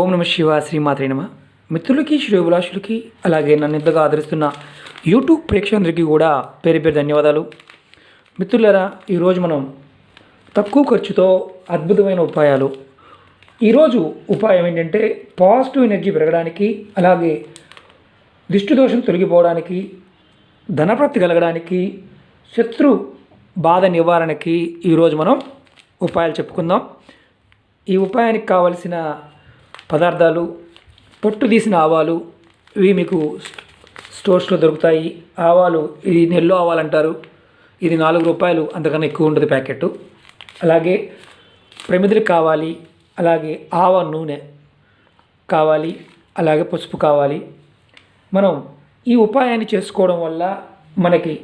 ఓం నమ శివ శ్రీమాత్రే నమ. మిత్రులకి శ్రేయోభిలాషులకి అలాగే నన్ను ఇంతగా ఆదరిస్తున్న యూట్యూబ్ ప్రేక్షకులందరికీ కూడా పేరు పేరు ధన్యవాదాలు. మిత్రులారా, ఈరోజు మనం తక్కువ ఖర్చుతో అద్భుతమైన ఉపాయాలు. ఈరోజు ఉపాయం ఏంటంటే పాజిటివ్ ఎనర్జీ పెరగడానికి, అలాగే దిష్టి దోషం తొలగిపోవడానికి, ధనప్రాప్తి కలగడానికి, శత్రు బాధ నివారణకి ఈరోజు మనం ఉపాయాలు చెప్పుకుందాం. ఈ ఉపాయానికి కావలసిన పదార్థాలు: పొట్టు తీసిన ఆవాలు, ఇవి మీకు స్టోర్స్లో దొరుకుతాయి. ఆవాలు, ఇది నెల్లో ఆవాలు అంటారు. ఇది ₹4, అంతకన్నా ఎక్కువ ఉండదు ప్యాకెట్. అలాగే ప్రమిదలు కావాలి, అలాగే ఆవ నూనె కావాలి, అలాగే పసుపు కావాలి. మనం ఈ ఉపాయాన్ని చేసుకోవడం వల్ల మనకి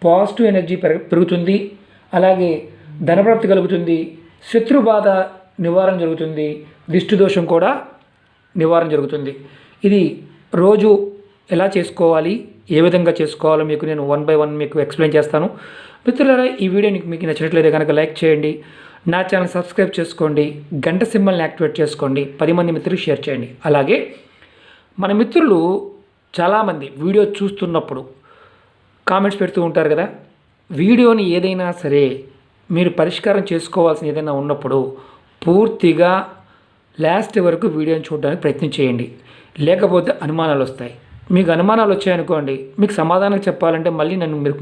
పాజిటివ్ ఎనర్జీ పెరుగుతుంది, అలాగే ధనప్రాప్తి కలుగుతుంది, శత్రు బాధ నివారణ జరుగుతుంది, దిష్టి దోషం కూడా నివారణ జరుగుతుంది. ఇది రోజు ఎలా చేసుకోవాలి, ఏ విధంగా చేసుకోవాలో మీకు నేను 1 by 1 మీకు ఎక్స్ప్లెయిన్ చేస్తాను. మిత్రులారా, ఈ వీడియో మీకు నచ్చినట్లయితే కనుక లైక్ చేయండి, నా ఛానల్ సబ్స్క్రైబ్ చేసుకోండి, గంట సింబల్ని యాక్టివేట్ చేసుకోండి, 10 మంది మిత్రులు షేర్ చేయండి. అలాగే మన మిత్రులు చాలామంది వీడియో చూస్తున్నప్పుడు కామెంట్స్ పెడుతూ ఉంటారు కదా, వీడియోని ఏదైనా సరే మీరు పరిష్కారం చేసుకోవాల్సిన ఏదైనా ఉన్నప్పుడు పూర్తిగా లాస్ట్ వరకు వీడియోని చూడడానికి ప్రయత్నం చేయండి. లేకపోతే అనుమానాలు వస్తాయి. మీకు అనుమానాలు వచ్చాయనుకోండి, మీకు సమాధానం చెప్పాలంటే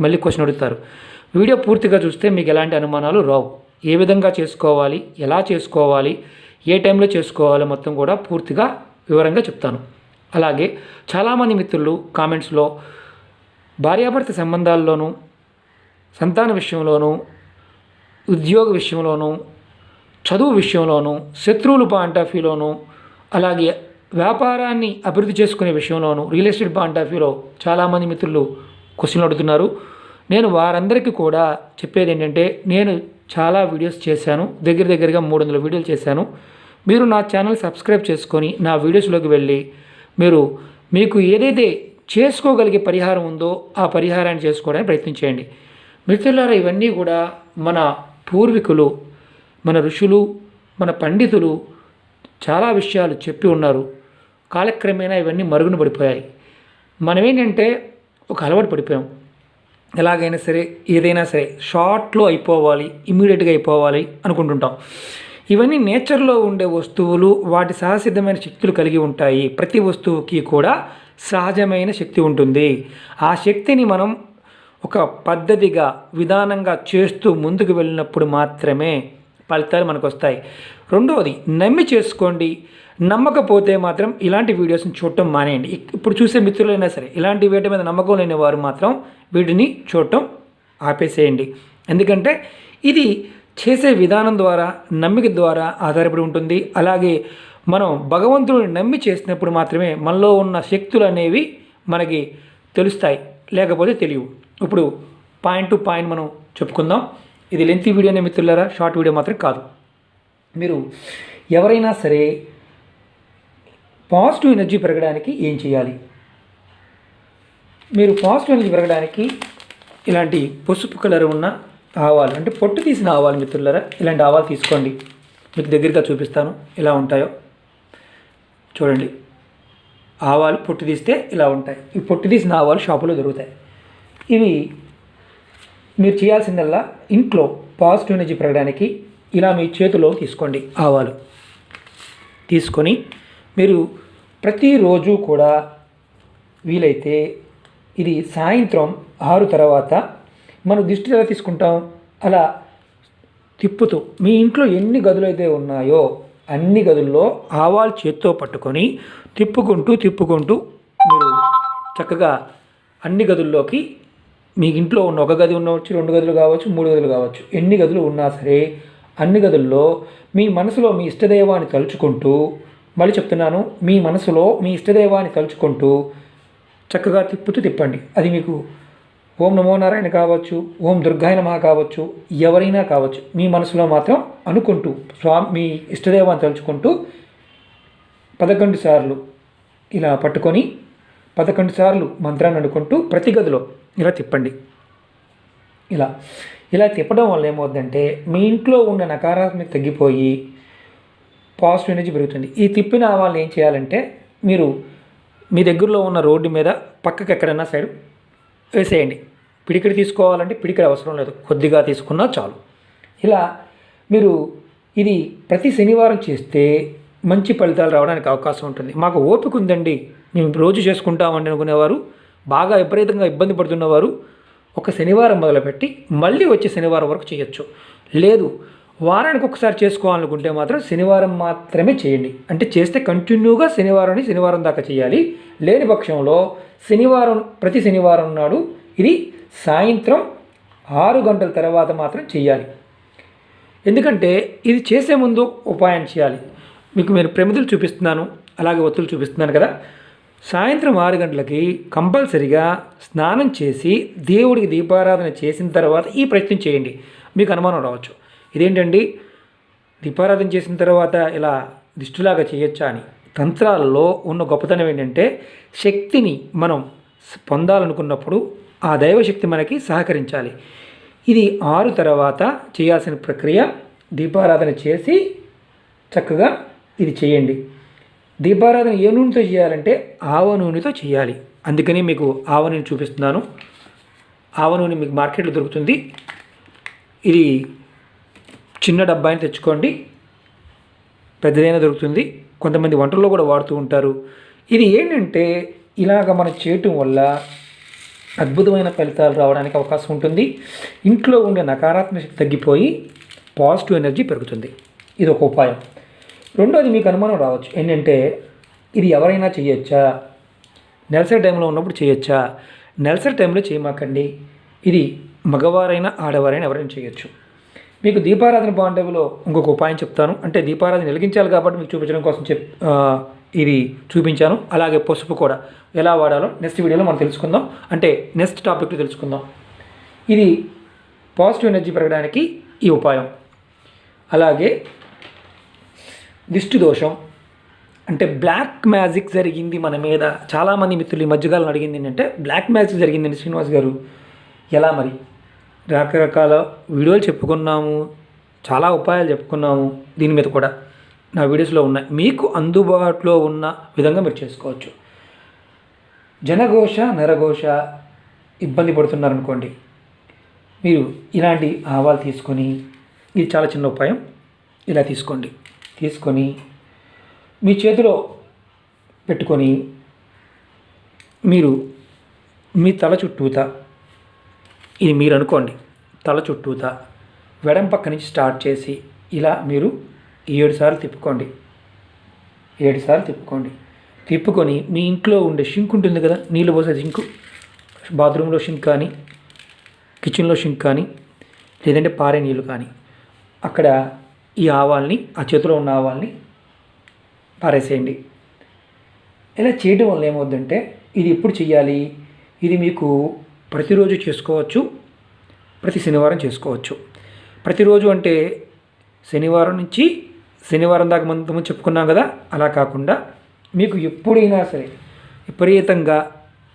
మళ్ళీ క్వశ్చన్ అడుగుతారు. వీడియో పూర్తిగా చూస్తే మీకు ఎలాంటి అనుమానాలు రావు. ఏ విధంగా చేసుకోవాలి, ఎలా చేసుకోవాలి, ఏ టైంలో చేసుకోవాలి, మొత్తం కూడా పూర్తిగా వివరంగా చెప్తాను. అలాగే చాలామంది మిత్రులు కామెంట్స్లో భార్యాభర్త సంబంధాల్లోనూ, సంతాన విషయంలోనూ, ఉద్యోగ విషయంలోనూ, చదువు విషయంలోనూ, శత్రువుల పాయింట్ ఆఫ్ వ్యూలోనూ, అలాగే వ్యాపారాన్ని అభివృద్ధి చేసుకునే విషయంలోనూ, రియల్ ఎస్టేట్ పాయింట్ ఆఫ్ వ్యూలో చాలామంది మిత్రులు క్వశ్చన్లు అడుగుతున్నారు. నేను వారందరికీ కూడా చెప్పేది ఏంటంటే, నేను చాలా వీడియోస్ చేశాను, దగ్గరగా 300 వీడియోలు చేశాను. మీరు నా ఛానల్ సబ్స్క్రైబ్ చేసుకొని నా వీడియోస్లోకి వెళ్ళి మీకు ఏదైతే చేసుకోగలిగే పరిహారం ఉందో ఆ పరిహారాన్ని చేసుకోవడానికి ప్రయత్నం చేయండి. మిత్రులారా, ఇవన్నీ కూడా మన పూర్వీకులు, మన ఋషులు, మన పండితులు చాలా విషయాలు చెప్పి ఉన్నారు. కాలక్రమేణా ఇవన్నీ మరుగున పడిపోయాయి. మనమేంటంటే ఒక అలవాటు పడిపోయాం. ఎలాగైనా సరే, ఏదైనా సరే షార్ట్లో అయిపోవాలి, ఇమ్మీడియట్గా అయిపోవాలి అనుకుంటుంటాం. ఇవన్నీ నేచర్లో ఉండే వస్తువులు, వాటి సహసిద్ధమైన శక్తులు కలిగి ఉంటాయి. ప్రతి వస్తువుకి కూడా సహజమైన శక్తి ఉంటుంది. ఆ శక్తిని మనం ఒక పద్ధతిగా, విధానంగా చేస్తూ ముందుకు వెళ్ళినప్పుడు మాత్రమే ఫలితాలు మనకు వస్తాయి. రెండవది, నమ్మి చేసుకోండి. నమ్మకపోతే మాత్రం ఇలాంటి వీడియోస్ని చూడటం మానేయండి. ఇప్పుడు చూసే మిత్రులైనా సరే ఇలాంటి వీటి మీద నమ్మకం లేని వారు మాత్రం వీటిని చూడటం ఆపేసేయండి. ఎందుకంటే ఇది చేసే విధానం ద్వారా, నమ్మిక ద్వారా ఆధారపడి ఉంటుంది. అలాగే మనం భగవంతుడిని నమ్మి చేసినప్పుడు మాత్రమే మనలో ఉన్న శక్తులు అనేవి మనకి తెలుస్తాయి, లేకపోతే తెలియవు. ఇప్పుడు పాయింట్ టు పాయింట్ మనం చెప్పుకుందాం. ఇది లెంతీ వీడియోనే మిత్రులారా, షార్ట్ వీడియో మాత్రం కాదు. మీరు ఎవరైనా సరే పాజిటివ్ ఎనర్జీ పెరగడానికి ఏం చేయాలి? మీరు పాజిటివ్ ఎనర్జీ పెరగడానికి ఇలాంటి పసుపు కలర్ ఉన్న ఆవాలు, అంటే పొట్టు తీసిన ఆవాలు మిత్రులారా, ఇలాంటి ఆవాలు తీసుకోండి. మీకు దగ్గరగా చూపిస్తాను ఎలా ఉంటాయో చూడండి. ఆవాలు పొట్టు తీస్తే ఇలా ఉంటాయి. ఈ పొట్టు తీసిన ఆవాలు షాపులో దొరుకుతాయి. ఇవి మీరు చేయాల్సిందల్లా ఇంట్లో పాజిటివ్ ఎనర్జీ పెరగడానికి ఇలా మీ చేతిలో తీసుకోండి. ఆవాలు తీసుకొని మీరు ప్రతిరోజు కూడా వీలైతే ఇది సాయంత్రం 6 తర్వాత మనం దిష్టి ఎలా తీసుకుంటాం అలా తిప్పుతూ, మీ ఇంట్లో ఎన్ని గదులు అయితే ఉన్నాయో అన్ని గదుల్లో ఆవాలు చేత్తో పట్టుకొని తిప్పుకుంటూ మీరు చక్కగా అన్ని గదుల్లోకి, మీ ఇంట్లో ఉన్న ఒక గది ఉండవచ్చు, 2 గదులు కావచ్చు, 3 గదులు కావచ్చు, ఎన్ని గదులు ఉన్నా సరే అన్ని గదుల్లో మీ మనసులో మీ ఇష్టదైవాన్ని తలుచుకుంటూ, మళ్ళీ చెప్తున్నాను, మీ మనసులో మీ ఇష్టదైవాన్ని తలుచుకుంటూ చక్కగా తిప్పండి. అది మీకు ఓం నమో నారాయణ కావచ్చు, ఓం దుర్గాయ నమః కావచ్చు, ఎవరైనా కావచ్చు. మీ మనసులో మాత్రం అనుకుంటూ మీ ఇష్టదైవాన్ని తలుచుకుంటూ 11 సార్లు ఇలా పట్టుకొని 11 సార్లు మంత్రాన్ని అనుకుంటూ ప్రతి గదిలో ఇలా తిప్పండి. ఇలా తిప్పడం వల్ల ఏమవుతుందంటే మీ ఇంట్లో ఉన్న నకారాత్మక తగ్గిపోయి పాజిటివ్ ఎనర్జీ పెరుగుతుంది. ఈ తిప్పిన ఆవాలను ఏం చేయాలంటే మీరు మీ దగ్గరలో ఉన్న రోడ్డు మీద పక్కకి ఎక్కడైనా సైడ్ వేసేయండి. పిడికిడి తీసుకోవాలంటే పిడికిడి అవసరం లేదు, కొద్దిగా తీసుకున్నా చాలు. ఇలా మీరు ఇది ప్రతి శనివారం చేస్తే మంచి ఫలితాలు రావడానికి అవకాశం ఉంటుంది. మాకు ఓపిక ఉందండి, మేము రోజు చేసుకుంటామండి అనుకునేవారు, బాగా విపరీతంగా ఇబ్బంది పడుతున్నవారు ఒక శనివారం మొదలుపెట్టి మళ్ళీ వచ్చే శనివారం వరకు చేయొచ్చు. లేదు వారానికి ఒకసారి చేసుకోవాలనుకుంటే మాత్రం శనివారం మాత్రమే చేయండి. అంటే చేస్తే కంటిన్యూగా శనివారం దాకా చేయాలి. లేని పక్షంలో ప్రతి శనివారం నాడు ఇది సాయంత్రం 6 గంటల తర్వాత మాత్రం చేయాలి. ఎందుకంటే ఇది చేసే ముందు ఉపాయం చేయాలి. మీకు నేను ప్రమిదలు చూపిస్తున్నాను, అలాగే ఒత్తులు చూపిస్తున్నాను కదా. సాయంత్రం 6 గంటలకి కంపల్సరిగా స్నానం చేసి దేవుడికి దీపారాధన చేసిన తర్వాత ఈ ప్రయత్నం చేయండి. మీకు అనుమానం రావచ్చు, ఇదేంటండి దీపారాధన చేసిన తర్వాత ఇలా దిష్టిలాగా చేయొచ్చా అని. తంత్రాలలో ఉన్న గొప్పతనం ఏంటంటే శక్తిని మనం పొందాలనుకున్నప్పుడు ఆ దైవశక్తి మనకి సహకరించాలి. ఇది 6 తర్వాత చేయాల్సిన ప్రక్రియ. దీపారాధన చేసి చక్కగా ఇది చేయండి. దీపారాధన ఏ నూనెతో చేయాలంటే ఆవ నూనెతో చేయాలి. అందుకని మీకు ఆవ నూనె చూపిస్తున్నాను. ఆవ నూనె మీకు మార్కెట్లో దొరుకుతుంది. ఇది చిన్న డబ్బాని తెచ్చుకోండి, పెద్దదైనా దొరుకుతుంది. కొంతమంది వంటల్లో కూడా వాడుతూ ఉంటారు. ఇది ఏంటంటే ఇలాగ మనం చేయటం వల్ల అద్భుతమైన ఫలితాలు రావడానికి అవకాశం ఉంటుంది. ఇంట్లో ఉండే నకారాత్మక శక్తి తగ్గిపోయి పాజిటివ్ ఎనర్జీ పెరుగుతుంది. ఇది ఒక ఉపాయం. రెండోది మీకు అనుమానం రావచ్చు ఏంటంటే ఇది ఎవరైనా చేయొచ్చా, నెలసరి టైంలో ఉన్నప్పుడు చేయొచ్చా? నెలసరి టైంలో చేయమాకండి. ఇది మగవారైనా ఆడవారైనా ఎవరైనా చేయొచ్చు. మీకు దీపారాధన బాండవిలో ఇంకొక ఉపాయం చెప్తాను. అంటే దీపారాధన వెలిగించాలి కాబట్టి మీకు చూపించడం కోసం ఇది చూపించాను. అలాగే పసుపు కూడా ఎలా వాడాలో నెక్స్ట్ వీడియోలో మనం తెలుసుకుందాం. అంటే నెక్స్ట్ టాపిక్లో తెలుసుకుందాం. ఇది పాజిటివ్ ఎనర్జీ పెరగడానికి ఈ ఉపాయం. అలాగే దిష్టి దోషం అంటే బ్లాక్ మ్యాజిక్ జరిగింది మన మీద. చాలామంది మిత్రులు ఈ మధ్యకాలం అడిగింది ఏంటంటే బ్లాక్ మ్యాజిక్ జరిగిందండి శ్రీనివాస్ గారు, ఎలా మరి? రకరకాల వీడియోలు చెప్పుకున్నాము, చాలా ఉపాయాలు చెప్పుకున్నాము. దీని మీద కూడా నా వీడియోస్లో ఉన్నాయి. మీకు అందుబాటులో ఉన్న విధంగా మీరు చేసుకోవచ్చు. జనఘోష నరఘోష ఇబ్బంది పడుతున్నారనుకోండి, మీరు ఇలాంటి ఆవాలు తీసుకొని, ఇది చాలా చిన్న ఉపాయం, ఇలా తీసుకొని మీ చేతిలో పెట్టుకొని మీరు మీ తల చుట్టూతా, ఇది మీరు అనుకోండి, తల చుట్టూతా వెడం పక్క నుంచి స్టార్ట్ చేసి ఇలా మీరు 7 సార్లు తిప్పుకోండి. 7 సార్లు తిప్పుకొని మీ ఇంట్లో ఉండే షింక్ ఉంటుంది కదా, నీళ్ళు పోసే షింక్, బాత్రూంలో షింక్ కానీ కిచెన్లో షింక్ కానీ లేదంటే పారే నీళ్ళు కానీ అక్కడ ఈ ఆవాల్ని, ఆ చేతిలో ఉన్న ఆవాల్ని పారేసేయండి. ఇలా చేయడం వల్ల ఏమవుతుందంటే ఇది ఎప్పుడు చేయాలి? ఇది మీకు ప్రతిరోజు చేసుకోవచ్చు, ప్రతి శనివారం చేసుకోవచ్చు. ప్రతిరోజు అంటే శనివారం నుంచి శనివారం దాకా ముందు చెప్పుకున్నాం కదా, అలా కాకుండా మీకు ఎప్పుడైనా సరే విపరీతంగా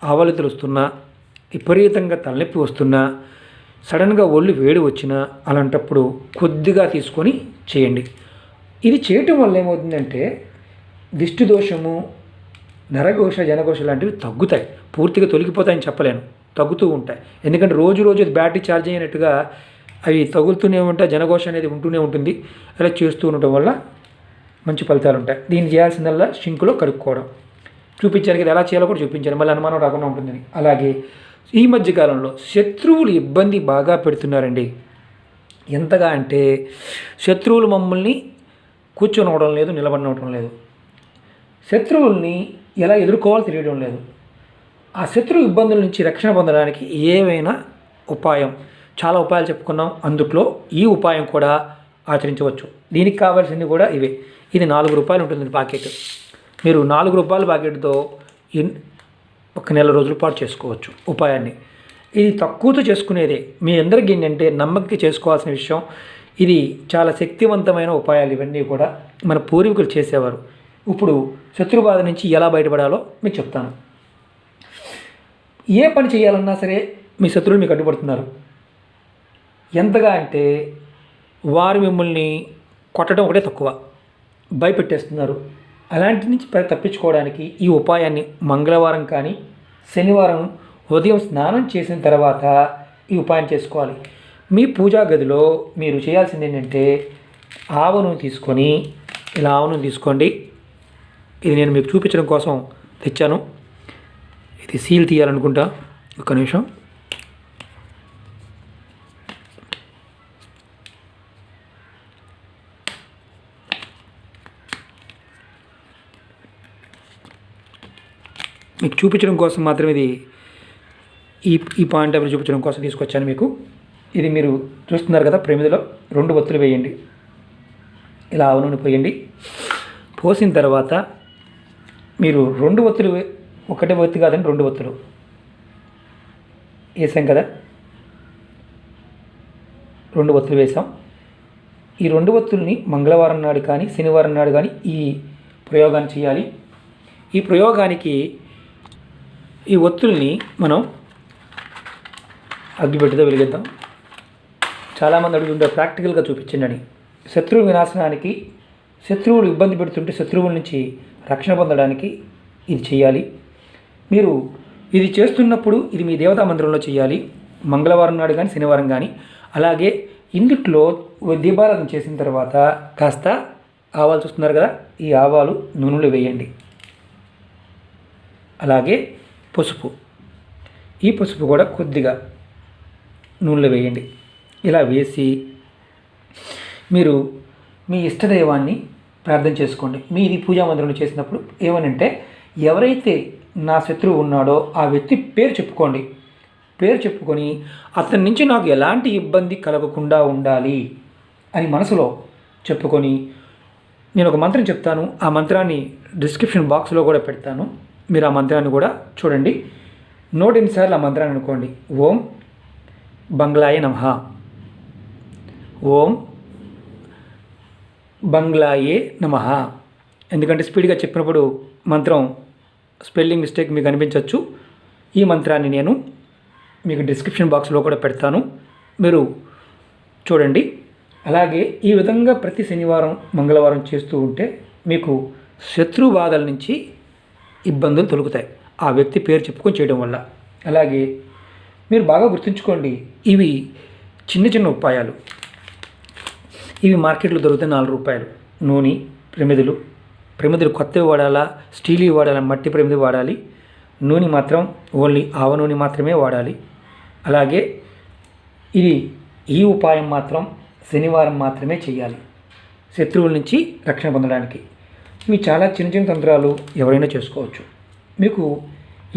ఆవలితులు వస్తున్నా, విపరీతంగా తలనొప్పి వస్తున్నా, సడన్గా ఒళ్ళు వేడి వచ్చినా అలాంటప్పుడు కొద్దిగా తీసుకొని చేయండి. ఇది చేయటం వల్ల ఏమవుతుందంటే దిష్టి దోషము, నరఘోష, జనఘోష లాంటివి తగ్గుతాయి. పూర్తిగా తొలగిపోతాయని చెప్పలేను, తగ్గుతూ ఉంటాయి. ఎందుకంటే రోజు బ్యాటరీ ఛార్జ్ అయినట్టుగా అవి తగులుతూనే ఉంటాయి, జనఘోష అనేది ఉంటూనే ఉంటుంది. అలా చేస్తూ ఉండటం వల్ల మంచి ఫలితాలు ఉంటాయి. దీన్ని చేయాల్సిందల్లా షింకులో కడుక్కోవడం. చూపించాను కదా, ఎలా చేయాలో కూడా చూపించాను, మళ్ళీ అనుమానం రాకుండా ఉంటుందని. అలాగే ఈ మధ్యకాలంలో శత్రువులు ఇబ్బంది బాగా పెడుతున్నారండి. ఎంతగా అంటే శత్రువులు మమ్మల్ని కూర్చొనివ్వడం లేదు, నిలబడనివ్వడం లేదు. శత్రువుల్ని ఎలా ఎదుర్కోవాలో తెలియడం లేదు. ఆ శత్రు ఇబ్బందుల నుంచి రక్షణ పొందడానికి ఏవైనా ఉపాయం, చాలా ఉపాయాలు చెప్పుకున్నాం. అందుట్లో ఈ ఉపాయం కూడా ఆచరించవచ్చు. దీనికి కావాల్సింది కూడా ఇవే. ఇది 4 రూపాయలు ఉంటుంది ప్యాకెట్. మీరు 4 రూపాయల ప్యాకెట్తో ఒక నెల రోజుల పాటు చేసుకోవచ్చు ఉపాయాన్ని. ఇది తక్కువతో చేసుకునేదే. మీ అందరికీ ఏంటంటే నమ్మకంగా చేసుకోవాల్సిన విషయం. ఇది చాలా శక్తివంతమైన ఉపాయాలు ఇవన్నీ కూడా మన పూర్వీకులు చేసేవారు. ఇప్పుడు శత్రుబాధ నుంచి ఎలా బయటపడాలో మీకు చెప్తాను. ఏ పని చేయాలన్నా సరే మీ శత్రువులు మీకు అడ్డుపడుతున్నారు. ఎంతగా అంటే వారు మిమ్మల్ని కొట్టడం ఒకటే తక్కువ, భయపెట్టేస్తున్నారు. అలాంటి నుంచి తప్పించుకోవడానికి ఈ ఉపాయాన్ని మంగళవారం కానీ శనివారం ఉదయం స్నానం చేసిన తర్వాత ఈ ఉపాయం చేసుకోవాలి. మీ పూజా గదిలో మీరు చేయాల్సింది ఏంటంటే ఆవ నూనె తీసుకొని ఇలా ఆవ నూనె తీసుకోండి. ఇది నేను మీకు చూపించడం కోసం తెచ్చాను. ఇది సీల్ తీయాలనుకుంటా. ఒక్క నిమిషం. మీకు చూపించడం కోసం మాత్రం ఇది ఈ పాయింట్ ఎవరు చూపించడం కోసం తీసుకొచ్చాను మీకు. ఇది మీరు చూస్తున్నారు కదా, ప్రమిదిలో 2 ఒత్తులు వేయండి. ఇలా ఆవ నూనె పోయండి. పోసిన తర్వాత మీరు 2 ఒత్తులు, ఒకటే ఒత్తి కాదండి, 2 ఒత్తులు వేసాం కదా, 2 ఒత్తులు వేసాం. ఈ 2 ఒత్తుల్ని మంగళవారం నాడు కానీ శనివారం నాడు కానీ ఈ ప్రయోగాన్ని చేయాలి. ఈ ప్రయోగానికి ఈ ఒత్తుల్ని మనం అగ్గిపెట్టెతో వెలిగిద్దాం. చాలామంది అడుగుతుంటారు ప్రాక్టికల్గా చూపించండి అని. శత్రువు వినాశనానికి, శత్రువులు ఇబ్బంది పెడుతుంటే శత్రువుల నుంచి రక్షణ పొందడానికి ఇది చేయాలి. మీరు ఇది చేస్తున్నప్పుడు ఇది మీ దేవతా మందిరంలో చేయాలి, మంగళవారం నాడు కానీ శనివారం కానీ. అలాగే ఇందుట్లో దీపారాధన చేసిన తర్వాత కాస్త ఆవాలు చూస్తున్నారు కదా, ఈ ఆవాలు నూనెలో వేయండి. అలాగే పసుపు, ఈ పసుపు కూడా కొద్దిగా నూనెలో వేయండి. ఇలా వేసి మీరు మీ ఇష్టదైవాన్ని ప్రార్థన చేసుకోండి. మీది పూజా మందిరంలో చేసినప్పుడు ఏమనంటే ఎవరైతే నా శత్రువు ఉన్నాడో ఆ వ్యక్తి పేరు చెప్పుకోండి. పేరు చెప్పుకొని అతని నుంచి నాకు ఎలాంటి ఇబ్బంది కలగకుండా ఉండాలి అని మనసులో చెప్పుకొని, నేను ఒక మంత్రం చెప్తాను, ఆ మంత్రాన్ని డిస్క్రిప్షన్ బాక్స్లో కూడా పెడతాను. మీరు ఆ మంత్రాన్ని కూడా చూడండి. 108 సార్లు ఆ మంత్రాన్ని అనుకోండి. ఓం బంగ్లాయ నమః, ఓం బంగ్లాయే నమః. ఎందుకంటే స్పీడ్గా చెప్పినప్పుడు మంత్రం స్పెల్లింగ్ మిస్టేక్ మీకు అనిపించవచ్చు. ఈ మంత్రాన్ని నేను మీకు డిస్క్రిప్షన్ బాక్స్లో కూడా పెడతాను, మీరు చూడండి. అలాగే ఈ విధంగా ప్రతి శనివారం మంగళవారం చేస్తూ ఉంటే మీకు శత్రు బాధల నుంచి ఇబ్బందులు తొలగుతాయి, ఆ వ్యక్తి పేరు చెప్పుకొని చేయడం వల్ల. అలాగే మీరు బాగా గుర్తుంచుకోండి, ఇవి చిన్న చిన్న ఉపాయాలు. ఇవి మార్కెట్లో దొరుకుతాయి 4 రూపాయలు. నూనె, ప్రమిదలు కొత్తవి వాడాలా, స్టీల్ వాడాలా, మట్టి ప్రమిది వాడాలి. నూనె మాత్రం ఓన్లీ ఆవ నూనె మాత్రమే వాడాలి. అలాగే ఈ ఉపాయం మాత్రం శనివారం మాత్రమే చేయాలి, శత్రువుల నుంచి రక్షణ పొందడానికి. ఇవి చాలా చిన్న చిన్న తంత్రాలు, ఎవరైనా చేసుకోవచ్చు. మీకు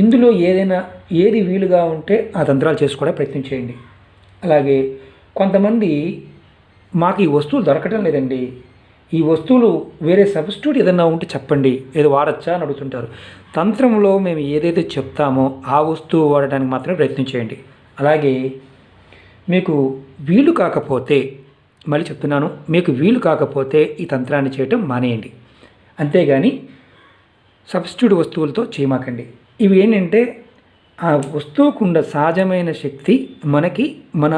ఇందులో ఏది వీలుగా ఉంటే ఆ తంత్రాలు చేసుకోవడానికి ప్రయత్నం చేయండి. అలాగే కొంతమంది మాకు ఈ వస్తువులు దొరకటం లేదండి, ఈ వస్తువులు వేరే సబ్స్టిట్యూట్ ఏదన్నా ఉంటే చెప్పండి, ఏదో వాడచ్చా అని అడుగుతుంటారు. తంత్రంలో మేము ఏదైతే చెప్తామో ఆ వస్తువు వాడడానికి మాత్రమే ప్రయత్నం చేయండి. అలాగే మీకు వీలు కాకపోతే, మళ్ళీ చెప్తున్నాను, మీకు వీలు కాకపోతే ఈ తంత్రాన్ని చేయటం మానేయండి. అంతేగాని సబ్స్టిట్యూట్ వస్తువులతో చేయమాకండి. ఇవి ఏంటంటే ఆ వస్తువుకున్న సహజమైన శక్తి మనకి మన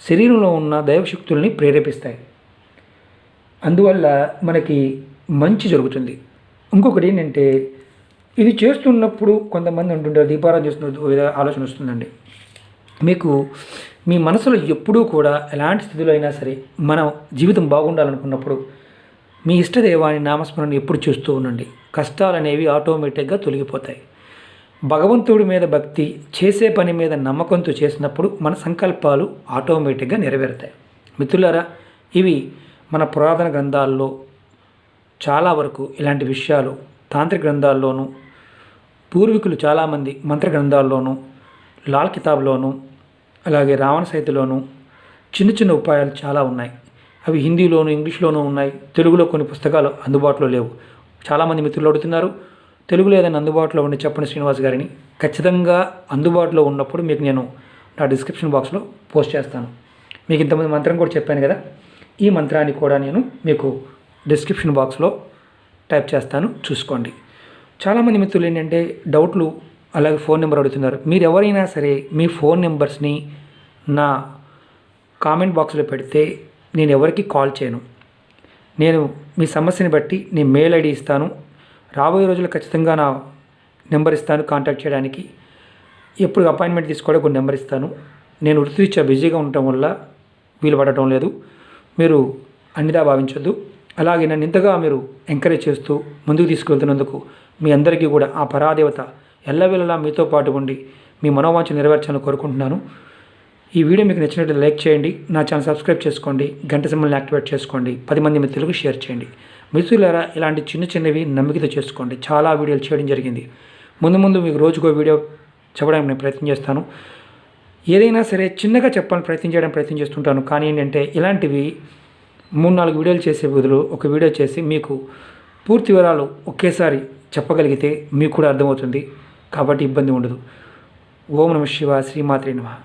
శరీరంలో ఉన్న దైవశక్తుల్ని ప్రేరేపిస్తాయి. అందువల్ల మనకి మంచి జరుగుతుంది. ఇంకొకటి ఏంటంటే ఇది చేస్తున్నప్పుడు కొంతమంది అంటుంటారు దీపారాధన చేస్తున్న ఆలోచన వస్తుందండి. మీకు మీ మనసులో ఎప్పుడూ కూడా ఎలాంటి స్థితిలో అయినా సరే మన జీవితం బాగుండాలనుకున్నప్పుడు మీ ఇష్టదైవాన్ని నామస్మరణ ఎప్పుడు చేస్తూ ఉండండి. కష్టాలు అనేవి ఆటోమేటిక్గా తొలగిపోతాయి. భగవంతుడి మీద భక్తి, చేసే పని మీద నమ్మకంతో చేసినప్పుడు మన సంకల్పాలు ఆటోమేటిక్గా నెరవేరుతాయి. మిత్రులారా, ఇవి మన పురాతన గ్రంథాల్లో చాలా వరకు ఇలాంటి విషయాలు తాంత్రిక గ్రంథాల్లోనూ, పూర్వీకులు చాలామంది మంత్ర గ్రంథాల్లోనూ, లాల్ కితాబ్లోనూ, అలాగే రావణ సైతులోనూ చిన్న చిన్న ఉపాయాలు చాలా ఉన్నాయి. అవి హిందీలోను, ఇంగ్లీష్లోనూ ఉన్నాయి. తెలుగులో కొన్ని పుస్తకాలు అందుబాటులో లేవు. చాలామంది మిత్రులు అడుగుతున్నారు, తెలుగులో ఏదైనా అందుబాటులో ఉండి చెప్పండి శ్రీనివాస్ గారిని. ఖచ్చితంగా అందుబాటులో ఉన్నప్పుడు మీకు నేను నా డిస్క్రిప్షన్ బాక్స్లో పోస్ట్ చేస్తాను. మీకు ఇంతమంది మంత్రం కూడా చెప్పాను కదా, ఈ మంత్రాన్ని కూడా నేను మీకు డిస్క్రిప్షన్ బాక్స్లో టైప్ చేస్తాను, చూసుకోండి. చాలామంది మిత్రులు ఏంటంటే డౌట్లు, అలాగే ఫోన్ నెంబర్ అడుగుతున్నారు. మీరు ఎవరైనా సరే మీ ఫోన్ నెంబర్స్ని నా కామెంట్ బాక్స్లో పెడితే నేను ఎవరికి కాల్ చేయను. నేను మీ సమస్యని బట్టి నేను మెయిల్ ఐడి ఇస్తాను. రాబోయే రోజుల్లో ఖచ్చితంగా నా నెంబర్ ఇస్తాను కాంటాక్ట్ చేయడానికి. ఎప్పుడు అపాయింట్మెంట్ తీసుకోవడం కొన్ని నెంబర్ ఇస్తాను. నేను వృత్తిరీత్యా బిజీగా ఉండటం వల్ల వీలు పడటం లేదు. మీరు అన్నిదా భావించొద్దు. అలాగే నన్ను ఇంతగా మీరు ఎంకరేజ్ చేస్తూ ముందుకు తీసుకెళ్తున్నందుకు మీ అందరికీ కూడా ఆ పరాదేవత ఎల్లవేళలా మీతో పాటు ఉండి మీ మనోవాంఛ నెరవేర్చాలని కోరుకుంటున్నాను. ఈ వీడియో మీకు నచ్చినట్లయితే లైక్ చేయండి, నా ఛానల్ సబ్స్క్రైబ్ చేసుకోండి, గంట సింబల్ని యాక్టివేట్ చేసుకోండి, 10 మంది మిత్రులకు షేర్ చేయండి. మిత్రులారా, ఇలాంటి చిన్నవి నమ్మికతో చేసుకోండి. చాలా వీడియోలు చేయడం జరిగింది. ముందు మీకు రోజుకో వీడియో చెప్పడానికి నేను ప్రయత్నం చేస్తాను. ఏదైనా సరే చిన్నగా చెప్పాలని ప్రయత్నం చేస్తుంటాను. కానీ ఏంటంటే ఇలాంటివి 3-4 వీడియోలు చేసే బదులు ఒక వీడియో చేసి మీకు పూర్తి వివరాలు ఒకేసారి చెప్పగలిగితే మీకు కూడా అర్థమవుతుంది. కాబట్టి ఇబ్బంది ఉండదు. ఓం నమః శివాయ. శ్రీమాత్రే నమః.